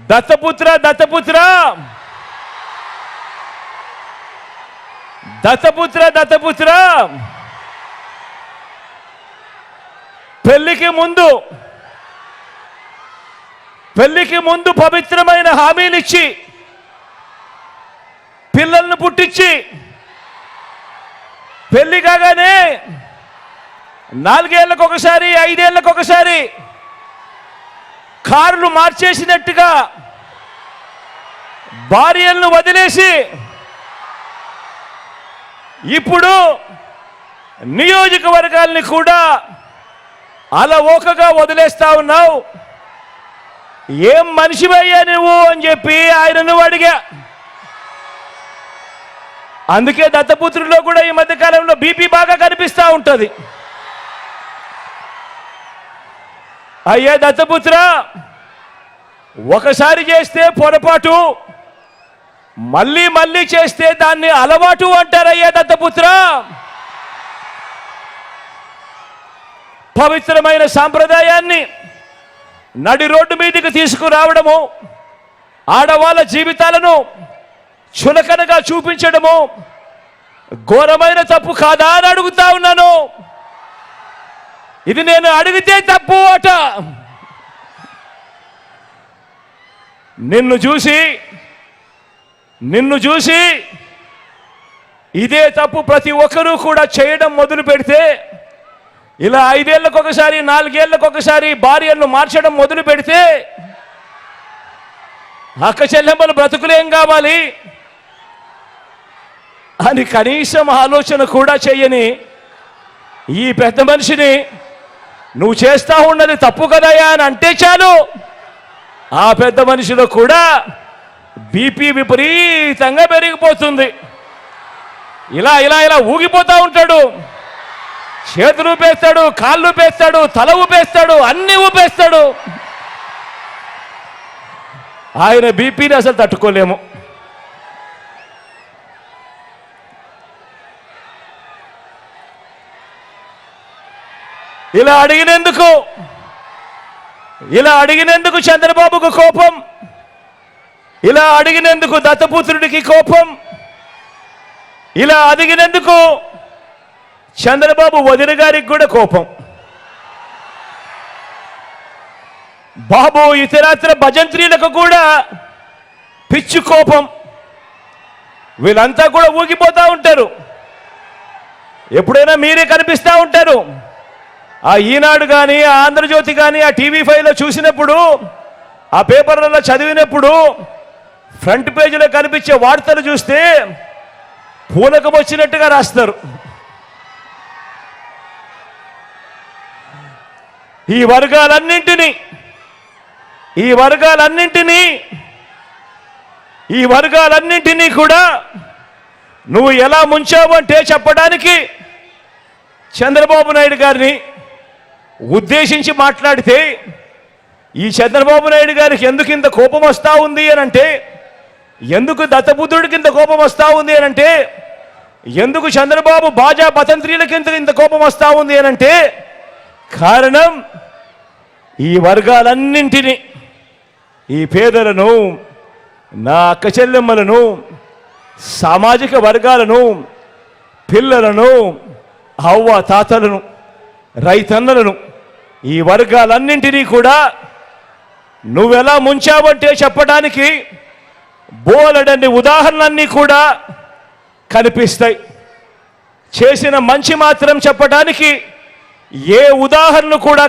దత్తపుత్ర దత్తపుత్ర దత్తపుత్ర దత్తపుత్ర పెళ్లికి ముందు పవిత్రమైన హామీలిచ్చి పిల్లలను పుట్టించి పెళ్లి కాగానే 4 ఏళ్లకు ఒకసారి 5 ఏళ్లకు ఒకసారి కార్లు మార్చేసినట్టుగా భార్యలను వదిలేసి ఇప్పుడు నియోజకవర్గాల్ని కూడా అలవోకగా వదిలేస్తా ఉన్నావు. ఏం మనిషివయ్యా నువ్వు అని చెప్పి ఆయనను అడిగా. అందుకే దత్తపుత్రుల్లో కూడా ఈ మధ్య కాలంలో బీపీ బాగా కనిపిస్తూ ఉంటుంది. అయ్యా దత్తపుత్ర, ఒకసారి చేస్తే పొరపాటు, మళ్ళీ మళ్ళీ చేస్తే దాన్ని అలవాటు అంటారయ్యా దత్తపుత్ర. పవిత్రమైన సాంప్రదాయాన్ని నడి రోడ్డు మీదకి తీసుకురావడము, ఆడవాళ్ళ జీవితాలను చులకనగా చూపించడము ఘోరమైన తప్పు కాదా అని అడుగుతా ఉన్నాను. ఇది నేను అడిగితే తప్పు అట. నిన్ను చూసి ఇదే తప్పు ప్రతి ఒక్కరూ కూడా చేయడం మొదలు పెడితే, ఇలా 5 ఏళ్లకు ఒకసారి 4 ఏళ్లకు ఒకసారి భార్యలను మార్చడం మొదలు పెడితే అక్క చెల్లెమ్మలు బ్రతుకులేం కావాలి అని కనీసం ఆలోచన కూడా చేయని ఈ పెద్ద మనిషిని నువ్వు చేస్తా ఉన్నది తప్పు కదయా అని అంటే చాలు, ఆ పెద్ద మనిషిలో కూడా బీపీ విపరీతంగా పెరిగిపోతుంది. ఇలా ఇలా ఇలా ఊగిపోతూ ఉంటాడు. చేతులు ఊపేస్తాడు, కాళ్ళు ఊపేస్తాడు, తల ఊపేస్తాడు, అన్ని ఊపేస్తాడు. ఆయన బీపీని అసలు తట్టుకోలేము. ఇలా అడిగినందుకు చంద్రబాబుకు కోపం, ఇలా అడిగినందుకు దత్తపుత్రుడికి కోపం, ఇలా అడిగినందుకు చంద్రబాబు వదిన గారికి కూడా కోపం. బాబు ఇతరాత్ర భజంత్రీలకు కూడా పిచ్చి కోపం. వీళ్ళంతా కూడా ఊగిపోతూ ఉంటారు. ఎప్పుడైనా మీరే కనిపిస్తూ ఉంటారు. ఆ ఈనాడు కానీ, ఆ ఆంధ్రజ్యోతి కానీ, ఆ టీవీ5లో చూసినప్పుడు, ఆ పేపర్లలో చదివినప్పుడు ఫ్రంట్ పేజీలో కనిపించే వార్తలు చూస్తే పూనకం వచ్చినట్టుగా రాస్తారు. ఈ వర్గాలన్నింటినీ కూడా నువ్వు ఎలా ముంచావంటే చెప్పడానికి చంద్రబాబు నాయుడు గారిని ఉద్దేశించి మాట్లాడితే, ఈ చంద్రబాబు నాయుడు గారికి ఎందుకు ఇంత కోపం వస్తూ ఉంది అని అంటే, ఎందుకు దత్తపుత్రుడికి ఇంత కోపం వస్తూ ఉంది అని అంటే, ఎందుకు చంద్రబాబు బాజా బతంత్రీలకి ఇంత కోపం వస్తూ ఉంది అని అంటే, కారణం ఈ వర్గాలన్నింటినీ, ఈ పేదలను, నా అక్క చెల్లెమ్మలను, సామాజిక వర్గాలను, పిల్లలను, అవ్వ తాతలను, రైతన్నలను, ఈ వర్గాలన్నింటినీ కూడా నువ్వెలా ముంచావంటే చెప్పడానికి బోలెడన్ని ఉదాహరణలన్నీ కూడా కనిపిస్తాయి. చేసిన మంచి మాత్రం చెప్పడానికి ఏ ఉదాహరణ కూడా